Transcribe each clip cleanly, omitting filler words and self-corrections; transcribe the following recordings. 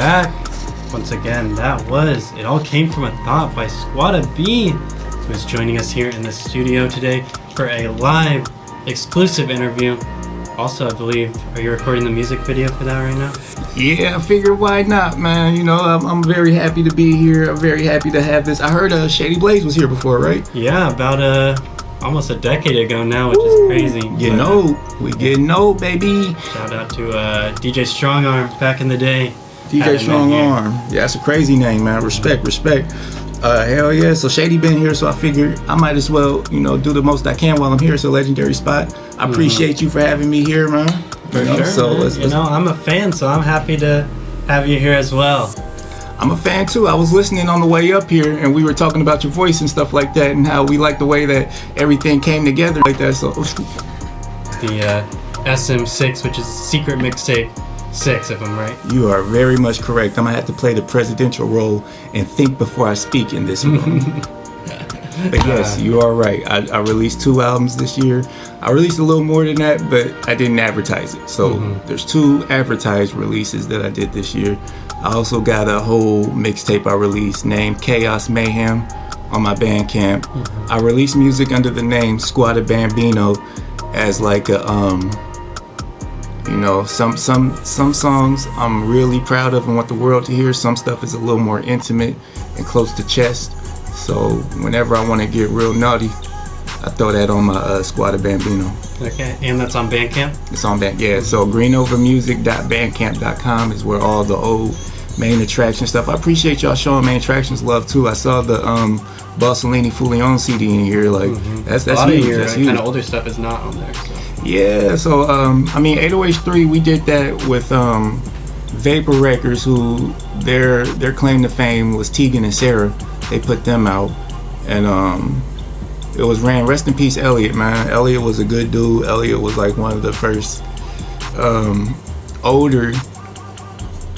back once again. That was It All Came From a Thought by Squadda B, who is joining us here in the studio today for a live exclusive interview. Also, I believe, are you recording the music video for that right now? Yeah, I figured why not, man. You know, I'm very happy to be here. I'm very happy to have this. I heard Shady Blaze was here before, right? Yeah, about almost a decade ago now, which is crazy. We getting old, baby. Shout out to DJ Strongarm back in the day. DJ Strongarm. Yeah, that's a crazy name, man. Respect. Hell yeah. So Shady been here, so I figured I might as well, do the most I can while I'm here. It's a legendary spot. I appreciate you for having me here, man. Sure, so man. I'm a fan, so I'm happy to have you here as well. I'm a fan too. I was listening on the way up here, and we were talking about your voice and stuff like that, and how we like the way that everything came together like that. So the SM6, which is Secret Mixtape 6, if I'm right. You are very much correct. I'm gonna have to play the presidential role and think before I speak in this room. But yes, you are right. I released 2 albums this year. I released a little more than that, but I didn't advertise it. So there's 2 advertised releases that I did this year. I also got a whole mixtape I released named Chaos Mayhem on my Bandcamp. I released music under the name Squadda Bambino as like a some songs I'm really proud of and want the world to hear. Some stuff is a little more intimate and close to chest. So whenever I want to get real naughty, I throw that on my Squadda Bambino. Okay, and that's on Bandcamp? It's on Bandcamp, yeah. So greenovermusic.bandcamp.com is where all the old main attraction stuff. I appreciate y'all showing main attractions love too. I saw the Bossellini Fulion CD in here. Like that's a lot huge. Of your that's huge. Kind of older stuff is not on there. So. Yeah, so 808s3, we did that with Vapor Records, who their claim to fame was Tegan and Sarah. They put them out, and it was ran. Rest in peace, Elliot, man. Elliot was a good dude. Elliot was like one of the first older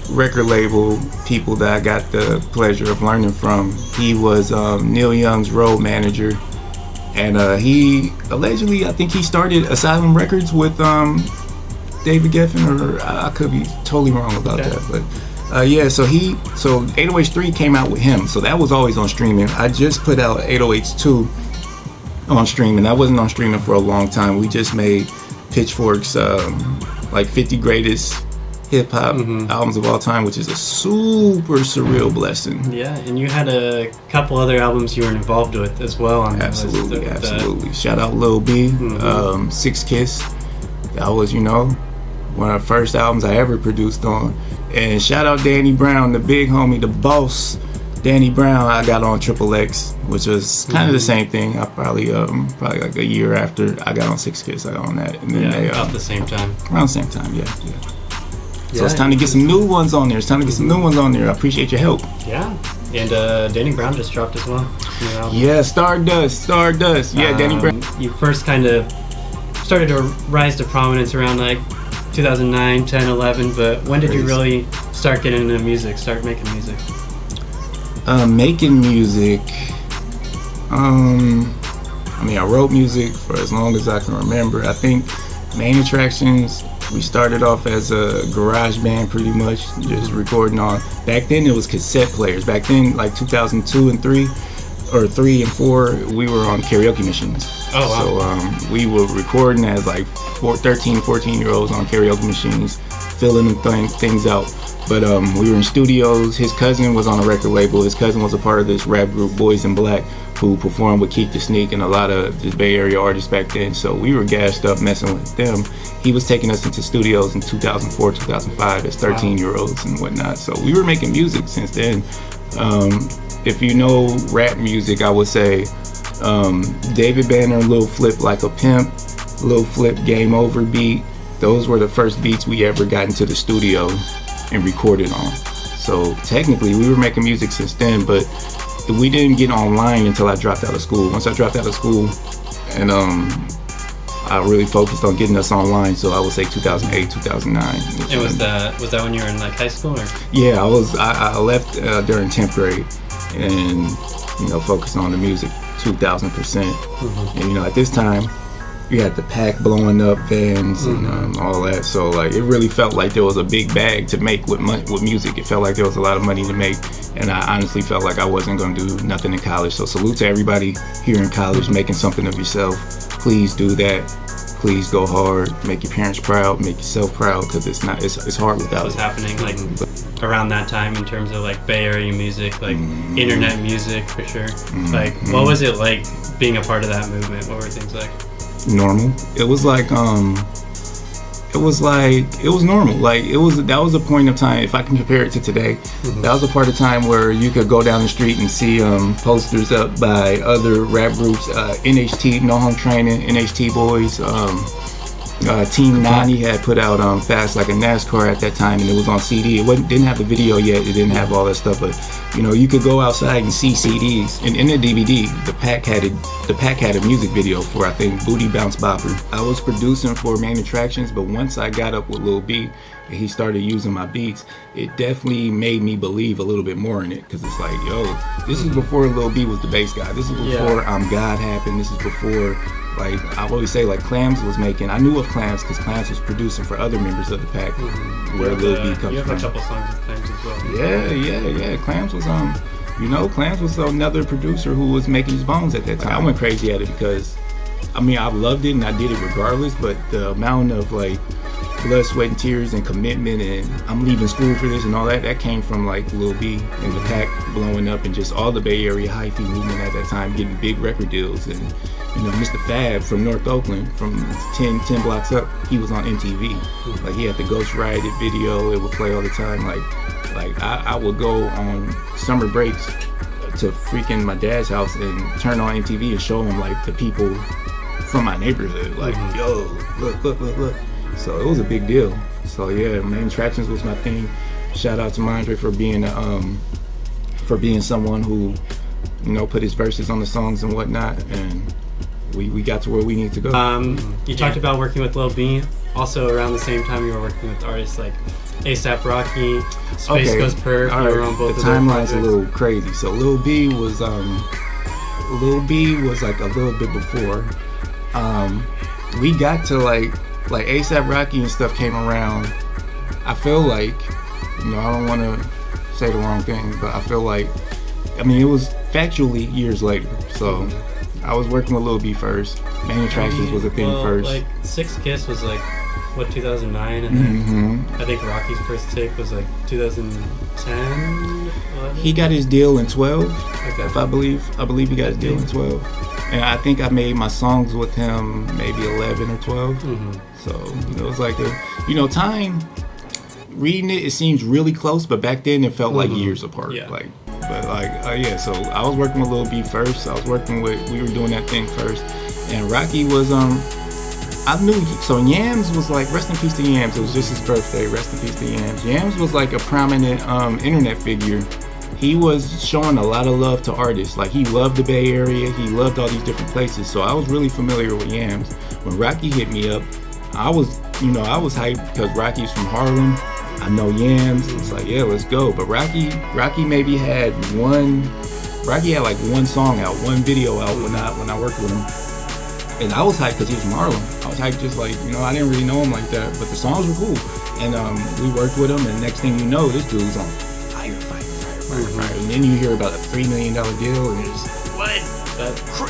record label people that I got the pleasure of learning from. He was Neil Young's road manager, and he allegedly, I think he started Asylum Records with David Geffen, or I could be totally wrong about that, but so 808s3 came out with him, so that was always on streaming. I just put out 808s2 on streaming. I wasn't on streaming for a long time. We just made Pitchfork's like 50 greatest hip-hop albums of all time, which is a super surreal blessing. Yeah, and you had a couple other albums you were involved with as well on absolutely. Shout out Lil B, Six Kiss. That was one of the first albums I ever produced on. And shout out Danny Brown, the big homie, the boss. Danny Brown, I got on Triple X, which was kind of the same thing. I probably like a year after I got on Six Kiss, I got on that. And then about the same time. Around the same time, yeah. So it's time to get some new ones on there. I appreciate your help. Yeah. And Danny Brown just dropped as well. Yeah, Stardust. Yeah, Danny Brown. You first kind of started to rise to prominence around like 2009, 10, 11, but when did you really start getting into music, start making music? Making music, I wrote music for as long as I can remember. I think main attractions, we started off as a garage band pretty much, just recording on, back then it was cassette players. Back then, like 2002 and 3, or 3 and 4, we were on karaoke machines. Oh, wow. So we were recording as like 13, 14-year-olds on karaoke machines, filling things out. But we were in studios. His cousin was on a record label. His cousin was a part of this rap group, Boys in Black, who performed with Keek the Sneak and a lot of the Bay Area artists back then. So we were gassed up messing with them. He was taking us into studios in 2004, 2005 as 13-year-olds and whatnot. So we were making music since then. If you know rap music, I would say David Banner, Lil Flip Like a Pimp, Lil Flip Game Over beat. Those were the first beats we ever got into the studio and recorded on. So technically we were making music since then, but we didn't get online until I dropped out of school. Once I dropped out of school, and I really focused on getting us online, so I would say 2008, 2009. And was that when you were in like high school, or? Yeah, I left during 10th grade and focused on the music 2000%. And at this time you had the pack blowing up vans and all that. So like it really felt like there was a big bag to make with music. It felt like there was a lot of money to make, and I honestly felt like I wasn't going to do nothing in college. So salute to everybody here in college making something of yourself. Please do that. Please go hard. Make your parents proud. Make yourself proud, because it's hard without What was it. happening like around that time in terms of like Bay Area music, like internet music for sure. Like what was it like being a part of that movement? What were things like? Normal. It was normal. Like that was a point of time. If I can compare it to today, that was a part of time where you could go down the street and see posters up by other rap groups, NHT, No Home Training, NHT Boys, Team 90 had put out Fast Like a NASCAR at that time, and it was on CD. It didn't have the video yet. It didn't have all that stuff, but you could go outside and see CDs. And in the DVD, the pack had a music video for, I think, Booty Bounce Bopper. I was producing for Main Attractions, but once I got up with Lil B and he started using my beats, it definitely made me believe a little bit more in it, because it's like, yo, this is before Lil B was the bass guy. This is before I'm God happened. This is before, like, I always say, like, Clams was making. I knew of Clams because Clams was producing for other members of the pack, where Lil B comes from. You have a couple songs with Clams as well. Yeah. Clams was Clams was another producer who was making his bones at that time. I went crazy at it because, I loved it and I did it regardless. But the amount of like blood, sweat, and tears and commitment, and I'm leaving school for this and all that came from like Lil B and the pack blowing up, and just all the Bay Area hyphy movement at that time, getting big record deals. And Mr. Fab from North Oakland, from 10 blocks up, he was on MTV. Like, he had the Ghost Ride It video. It would play all the time. Like I would go on summer breaks to freaking my dad's house and turn on MTV and show him like the people from my neighborhood. Like, yo, look. So it was a big deal. So yeah, Main Attractions was my thing. Shout out to Mondre for being someone who, put his verses on the songs and whatnot, and we got to where we need to go. You talked about working with Lil B. Also, around the same time, you were working with artists like ASAP Rocky, Space Goes Perf. You were on both the of those timeline's projects. a little crazy. So Lil B was like a little bit before. We got to like ASAP Rocky and stuff came around. I feel like, I don't want to say the wrong thing, but I feel like, it was factually years later. So I was working with Lil B first. Main Attractions was a thing first. Like Six Kiss was like, 2009, and then I think Rocky's first tape was like 2010. 11? He got his deal in 12. Okay. I believe he got his deal in 12. And I think I made my songs with him maybe 11 or 12. So it was like time. Reading it seems really close, but back then it felt like years apart. Yeah. So I was working with Lil B first. We were doing that thing first, and Rocky was I knew. So Yams was like, rest in peace to Yams. It was just his birthday. Rest in peace to Yams. Yams was like a prominent internet figure. He was showing a lot of love to artists. Like, he loved the Bay Area. He loved all these different places. So I was really familiar with Yams. When Rocky hit me up, I was hyped because Rocky's from Harlem. I know Yams. It's like, yeah, let's go. But Rocky maybe had like one song out, one video out when I worked with him. And I was hyped because he was from Harlem. I was hyped just like, I didn't really know him like that, but the songs were cool. And we worked with him, and next thing you know, this dude's on fire. And then you hear about a $3 million deal, and it's what?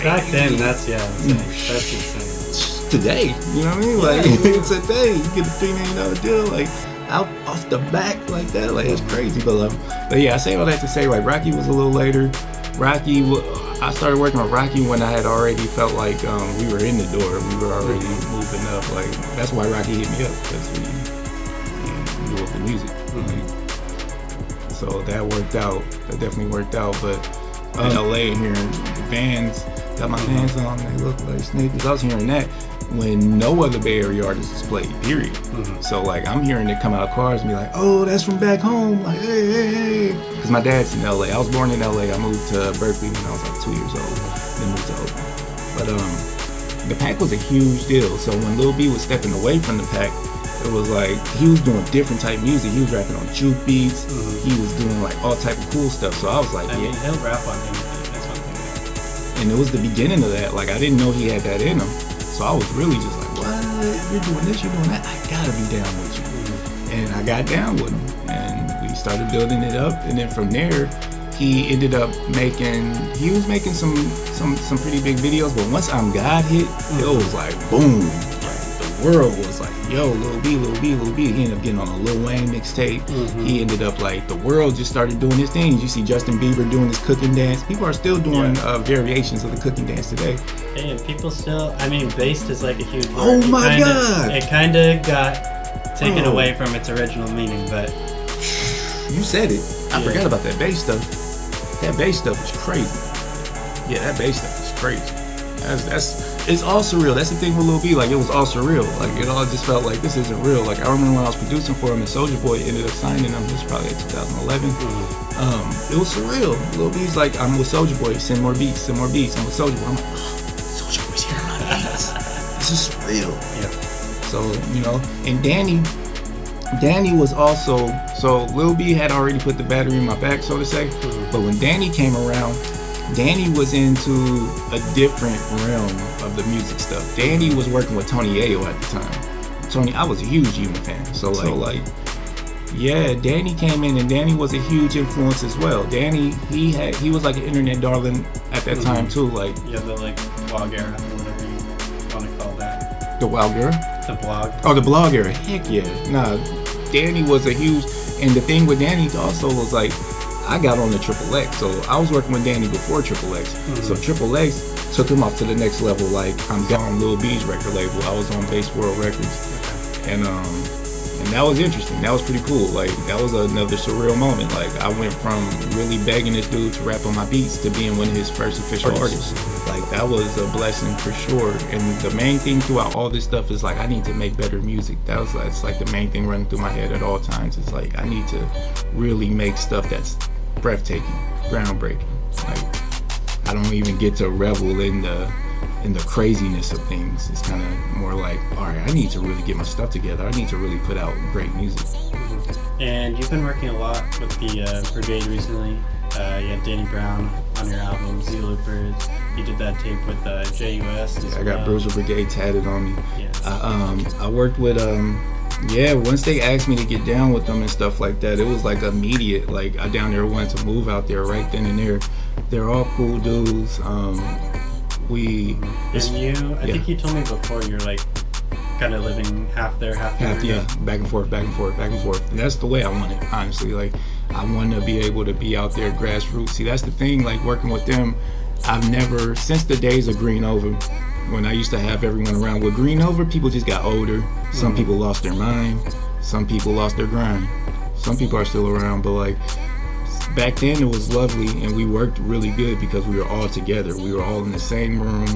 Back then, that's insane. Today, you know what I mean? Like, today, you get a $3 million deal, like, out off the back like that. Like, it's crazy. But yeah, I say all that to say, like, Rocky was a little later. I started working with Rocky when I had already felt like we were in the door. We were already moving up. Like, that's why Rocky hit me up, because we knew of the music. So that worked out. That definitely worked out. But in LA, hearing Vans, got my Vans on, they look like sneakers. I was hearing that when no other Bay Area artists played, period. So like, I'm hearing it come out of cars and be like, oh, that's from back home. Like, hey. Because my dad's in LA. I was born in LA. I moved to Berkeley when I was like 2 years old. Then moved to Oakland. But the pack was a huge deal. So when Lil B was stepping away from the pack, it was like, he was doing different type music. He was rapping on juke beats. He was doing like all type of cool stuff. So I was like, he'll rap on anything. That's one thing. And it was the beginning of that. Like, I didn't know he had that in him. So I was really just like, what? You're doing this, you're doing that. I gotta be down with you. And I got down with him, and we started building it up. And then from there, he ended up making some pretty big videos. But once I'm God hit, it was like boom. Like the world was like, yo, Lil B. He ended up getting on a Lil Wayne mixtape. He ended up like, the world just started doing his thing. You see Justin Bieber doing his cooking dance. People are still doing variations of the cooking dance today. Hey, and people still, I mean, based is like a huge word. Oh my God! It kind of got taken away from its original meaning, but... You said it. I forgot about that bass stuff. That bass stuff is crazy. Yeah, that bass stuff is crazy. It's all surreal. That's the thing with Lil B. Like, it was all surreal. Like, it all just felt like this isn't real. Like, I remember when I was producing for him and Soulja Boy ended up signing him. This was probably like 2011. It was surreal. Lil B's like, I'm with Soulja Boy. Send more beats. I'm with Soulja Boy. I'm like, oh, Soulja Boy's hearing my beats. This is surreal. Yeah. So, you know, and Danny was also, so Lil B had already put the battery in my back, so to say. But when Danny came around, Danny was into a different realm of the music stuff. Danny was working with Tony Ayo at the time. I was a huge Yuma fan. So yeah, Danny came in, and Danny was a huge influence as well. Danny, he was like an internet darling at that time too. Like, yeah, the like blog era, or whatever you want to call that. The wild girl? The blog. Oh, the blog era. Heck yeah. Nah, Danny was a huge, and the thing with Danny also was like, I got on the Triple X, so I was working with Danny before Triple X. So Triple X took him up to the next level. Like, I'm on Lil B's record label. I was on Bass World Records, and that was interesting. That was pretty cool. Like, that was another surreal moment. Like, I went from really begging this dude to rap on my beats to being one of his first official artists. Like, that was a blessing for sure. And the main thing throughout all this stuff is like, I need to make better music. That's like the main thing running through my head at all times. It's like, I need to really make stuff that's breathtaking, groundbreaking. Like, I don't even get to revel in the craziness of things. It's kind of more like, all right, I need to really get my stuff together. I need to really put out great music. And you've been working a lot with the Brigade recently. You had Danny Brown on your album, Z Loopers. You did that tape with JUS. Yeah, I got Bruiser Brigade tatted on me. Yes. I worked with once they asked me to get down with them and stuff like that, it was like immediate. Like, I down there wanted to move out there right then and there. They're all cool dudes. I think you told me before you're like kind of living half there, half there. Yeah, back and forth. And that's the way I want it, honestly. Like, I want to be able to be out there grassroots. See, that's the thing, like, working with them, I've never, since the days of Green Over, when I used to have everyone around. With Green Over, people just got older. Some people lost their mind. Some people lost their grind. Some people are still around, but like, back then it was lovely, and we worked really good because we were all together. We were all in the same room.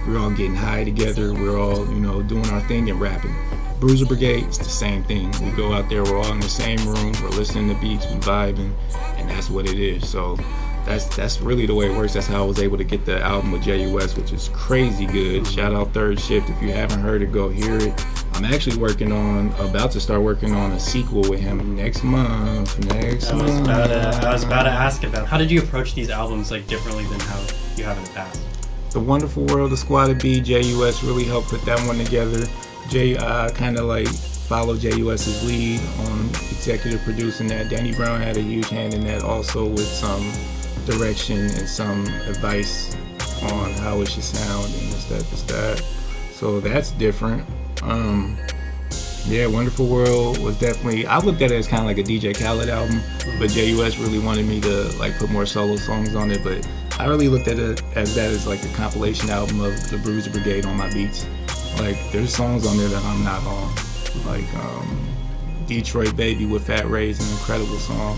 We were all getting high together. We were all, doing our thing and rapping. Bruiser Brigade, it's the same thing. We go out there, we're all in the same room, we're listening to beats, we vibing, and that's what it is. So that's really the way it works. That's how I was able to get the album with JUS, which is crazy good. Shout out Third Shift. If you haven't heard it, go hear it. I'm actually about to start working on a sequel with him next month. I was about to ask about, how did you approach these albums like differently than how you have in the past? The Wonderful World of Squadda B, JUS really helped put that one together. Kind of like followed JUS's lead on executive producing that. Danny Brown had a huge hand in that also, with some direction and some advice on how it should sound and this, that. So that's different. Wonderful World was definitely, I looked at it as kind of like a DJ Khaled album, but JUS really wanted me to like put more solo songs on it, but I really looked at it as like a compilation album of the Bruiser Brigade on my beats. Like, there's songs on there that I'm not on. Like, Detroit Baby with Fat Ray is an incredible song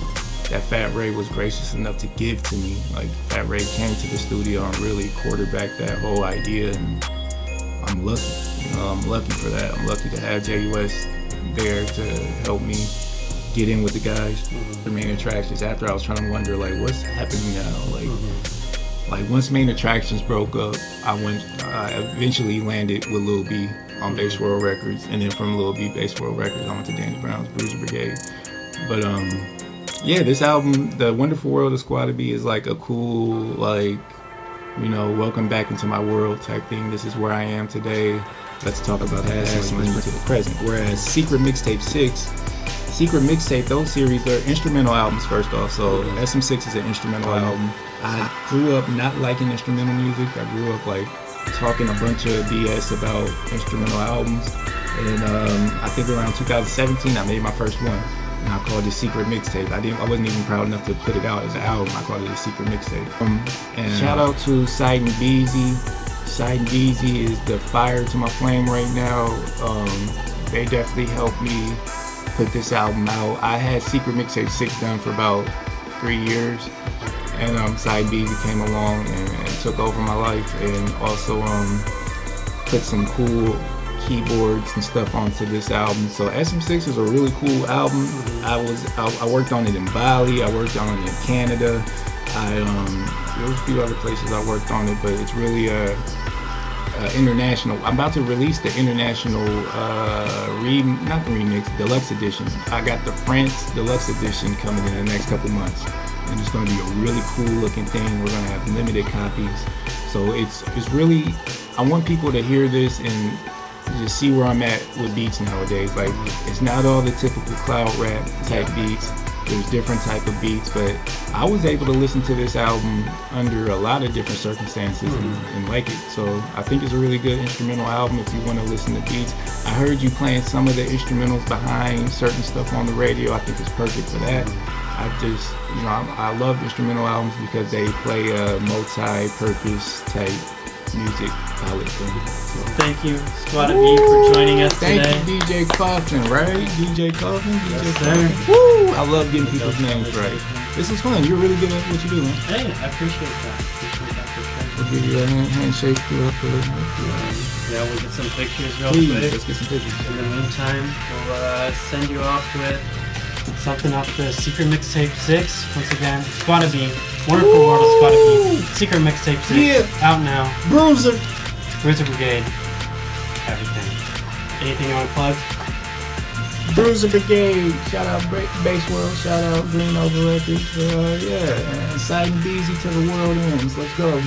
that Fat Ray was gracious enough to give to me. Like, Fat Ray came to the studio and really quarterbacked that whole idea, and I'm lucky. I'm lucky for that. I'm lucky to have JUS there to help me get in with the guys. The Main Attractions, after I was trying to wonder, like, what's happening now? Like once Main Attractions broke up, I eventually landed with Lil B on Bass World Records, and then from Lil B Bass World Records, I went to Danny Brown's Bruiser Brigade. But this album, The Wonderful World of Squadda B, is like a cool, like, you know, welcome back into my world type thing. This is where I am today. Let's talk about that as we move to the present. Whereas Secret Mixtape 6, Secret Mixtape, those series are instrumental albums first off. So SM6 is an instrumental album. I grew up not liking instrumental music. I grew up like talking a bunch of BS about instrumental albums. And I think around 2017 I made my first one. And I called it Secret Mixtape. I wasn't even proud enough to put it out as an album. I called it a Secret Mixtape. And shout out to Sight and Beezy. Sight and Beezy is the fire to my flame right now. They definitely helped me put this album out. I had Secret Mixtape 6 done for about 3 years. And Sight and Beezy came along and took over my life, and also put some cool keyboards and stuff onto this album. So SM6 is a really cool album. I worked on it in Bali, I worked on it in Canada. There was a few other places I worked on it, but it's really international. I'm about to release the international not the remix, deluxe edition. I got the France deluxe edition coming in the next couple months, and it's going to be a really cool looking thing. We're going to have limited copies, so it's really, I want people to hear this and just see where I'm at with beats nowadays. Like, it's not all the typical cloud rap type beats. There's different type of beats, but I was able to listen to this album under a lot of different circumstances and like it. So I think it's a really good instrumental album if you want to listen to beats. I heard you playing some of the instrumentals behind certain stuff on the radio. I think it's perfect for that. I love instrumental albums because they play a multi-purpose type music palette thing. So. Thank you, Squadda B, for joining us today. Thank you, DJ Coffin, right? DJ Coffin? Yes, sir. Woo! I love getting people's names right. This is fun. You're really good at what you do, man. Hey, I appreciate that. We'll give you a handshake throughout the... Yeah, we'll get some pictures real Please, quick. let's get some pictures. In the meantime, we'll send you off with something off the Secret Mixtape 6. Once again, Squadda B. Wonderful World of Squadda B. Secret Mixtape 6. Yeah. Out now. Bruiser Brigade. Everything. Anything you want to plug? Bruiser Brigade. Shout out Bass World. Shout out Green Over Records. And Sight and Beezy to the world ends. Let's go.